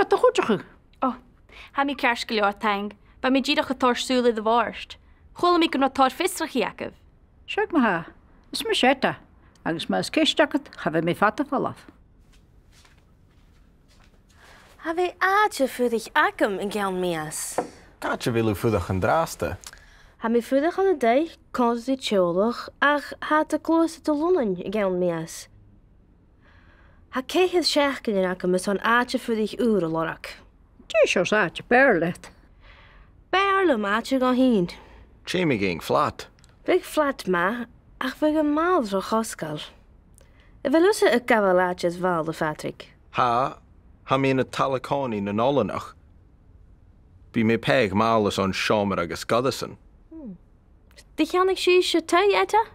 wat de goedje. Oh, ha mi cears go leor teing, ba mi ddíadach a tar sùil de bhairt. Chula mi go na tar fistrach Jacob. Seg me ha, is me séta, agus me is céisteachad cha bheith mé fata fallaf. Ha bhí àite-fuirich agam in gceann mías. Caite bhfuil fudach an dráasta. Ha mi fuirich an a day, cosí teolach, ach ha a close de Lonan in gceann mías. Ha céhad seachcin in agam is an àite-fuirich úr a lorg. Dí seos áte bearlet. Bearlam àite go hín. Tréimi ging flat. Big flat ma, ach bhig an máil ro choscail. I bhfuil usa a gabhal áite is bháil de Patrick. Ha mi na talacóní na nólanach. Bhí mé peig málas an seomar agus gadasan. Di cheannig sí se Taigheada?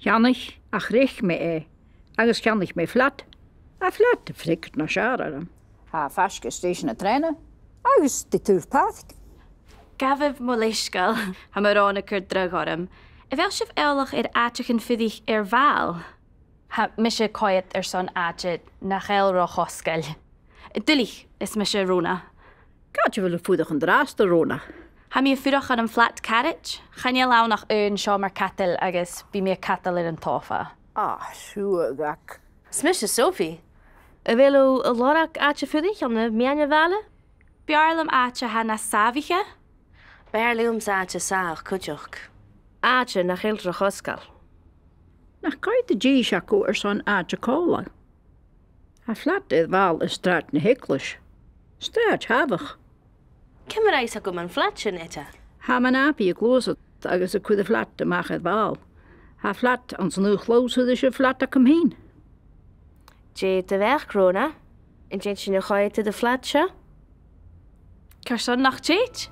Cheannich ach rich me agus cheannich me flat. A flat frikt na seaarm. Ha faske station a treine, agus de túrpath. Gafibh mo leiscail, ha mar rána cur drug orm. I bheith sibh eolach áitechan fidich bhal. Ha mi sé coiad son áite nach eil ro choscail. Dulich is mi sé Rona. Gaatje wil fúdach an dráasta Rona. Ha mi fúdach an flat carriage, chan lá nach ön seo mar catal agus bí mi catal in an tófa. Súagach. Smis is Sophie. I bhfuil a lorg àite-fuirich an na meanne bhile? Bearlam áite ha na saviche? Bearlúms áite sáach cuideach. Áite nach eil ro choscail. Nach caiit de dí seacu son áte cóla. Ha flat bhal is straat na hiclis. Straat habach. Cimar éis a go man flat sin ite? Ha man api a glósad agus a cuid a flat amach bhal. Ha flat an san nu chlósad is a flat a cum hín. Dé de bheith Rona, in dé sin na chaite de flat se? Car son nach tét?